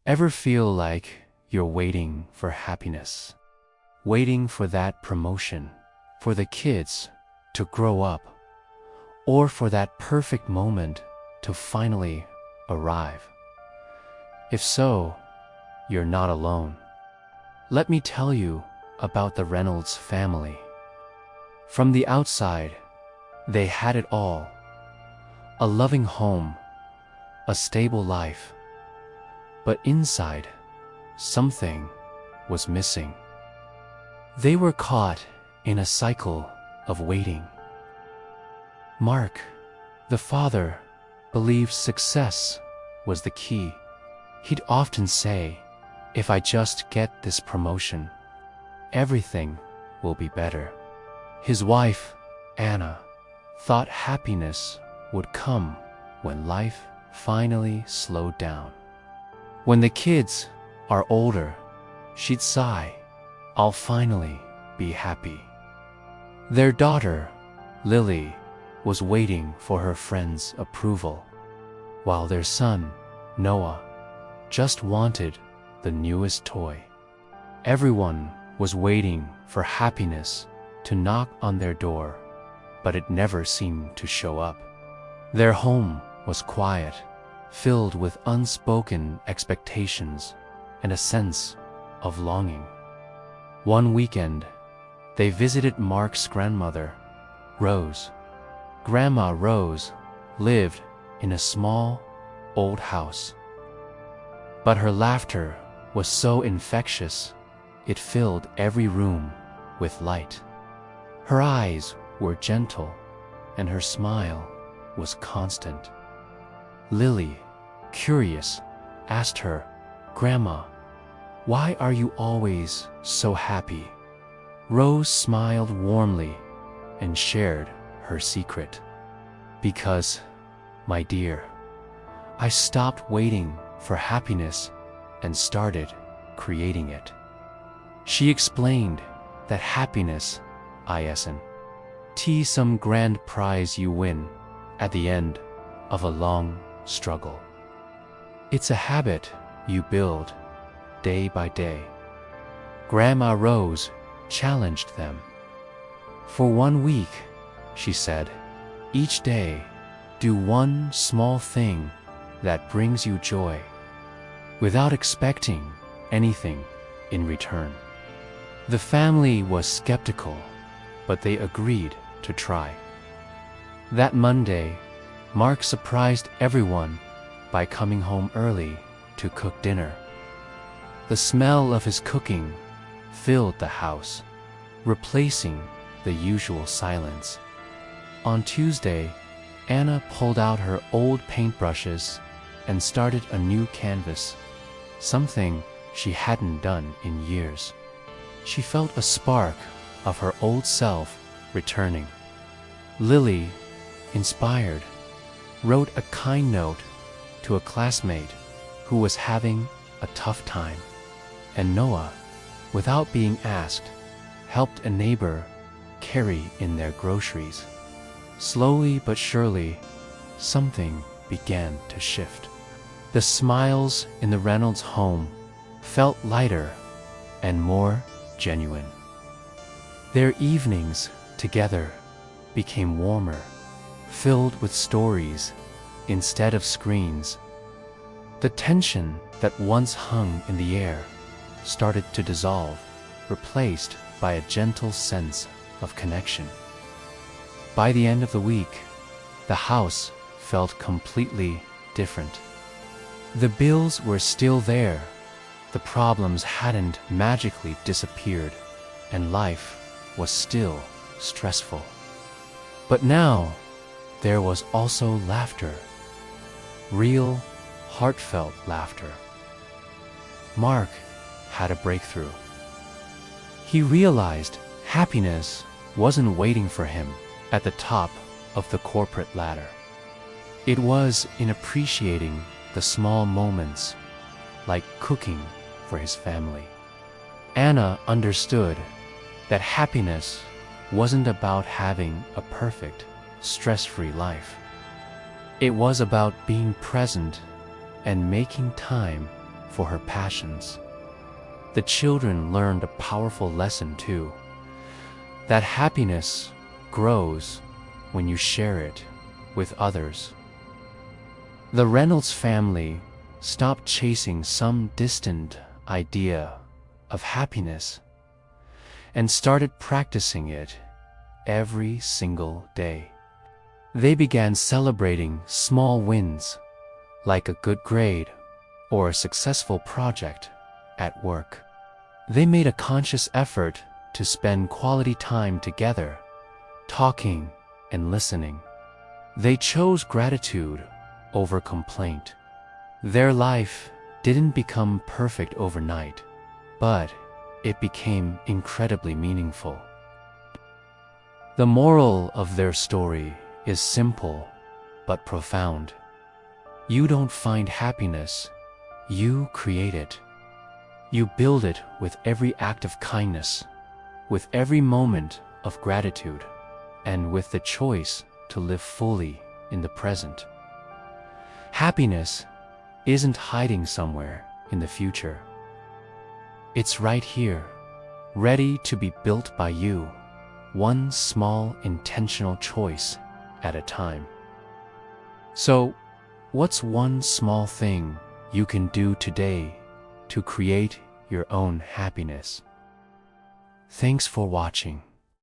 Ever feel like you're waiting for happiness? Waiting for that promotion, for the kids to grow up, or for that perfect moment to finally arrive? If so, you're not alone. Let me tell you about the Reynolds family. From the outside, they had it all: a loving home, a stable life. But inside, something was missing. They were caught in a cycle of waiting. Mark, the father, believed success was the key. He'd often say, "If I just get this promotion, everything will be better." His wife, Anna, thought happiness would come when life finally slowed down. When the kids are older, she'd sigh, "I'll finally be happy." Their daughter, Lily, was waiting for her friends' approval, while their son, Noah, just wanted the newest toy. Everyone was waiting for happiness to knock on their door, but it never seemed to show up. Their home was quiet, filled with unspoken expectations and a sense of longing. One weekend, they visited Mark's grandmother, Rose. Grandma Rose lived in a small, old house. But her laughter was so infectious, it filled every room with light. Her eyes were gentle, and her smile was constant. Lily, curious, asked her, "Grandma, why are you always so happy?" Rose smiled warmly and shared her secret. "Because, my dear, I stopped waiting for happiness and started creating it." She explained that happiness isn't some grand prize you win at the end of a long struggle. It's a habit you build day by day. Grandma Rose challenged them. "For 1 week," she said, "each day, do one small thing that brings you joy, without expecting anything in return." The family was skeptical, but they agreed to try. That Monday, Mark surprised everyone by coming home early to cook dinner. The smell of his cooking filled the house, replacing the usual silence. On Tuesday, Anna pulled out her old paintbrushes and started a new canvas, something she hadn't done in years. She felt a spark of her old self returning. Lily, inspired, wrote a kind note to a classmate who was having a tough time. And Noah, without being asked, helped a neighbor carry in their groceries. Slowly but surely, something began to shift. The smiles in the Reynolds home felt lighter and more genuine. Their evenings together became warmer, filled with stories instead of screens. The tension that once hung in the air started to dissolve, replaced by a gentle sense of connection. By the end of the week, the house felt completely different. The bills were still there, the problems hadn't magically disappeared, and life was still stressful. But now, there was also laughter. Real, heartfelt laughter. Mark had a breakthrough. He realized happiness wasn't waiting for him at the top of the corporate ladder. It was in appreciating the small moments, like cooking for his family. Anna understood that happiness wasn't about having a perfect, stress-free life. It was about being present and making time for her passions. The children learned a powerful lesson too, that happiness grows when you share it with others. The Reynolds family stopped chasing some distant idea of happiness and started practicing it every single day. They began celebrating small wins, like a good grade or a successful project at work. They made a conscious effort to spend quality time together, talking and listening. They chose gratitude over complaint. Their life didn't become perfect overnight, but it became incredibly meaningful. The moral of their story is simple but profound. You don't find happiness, you create it. You build it with every act of kindness, with every moment of gratitude, and with the choice to live fully in the present. Happiness isn't hiding somewhere in the future. It's right here, ready to be built by you, one small intentional choice at a time. So, what's one small thing you can do today to create your own happiness? Thanks for watching.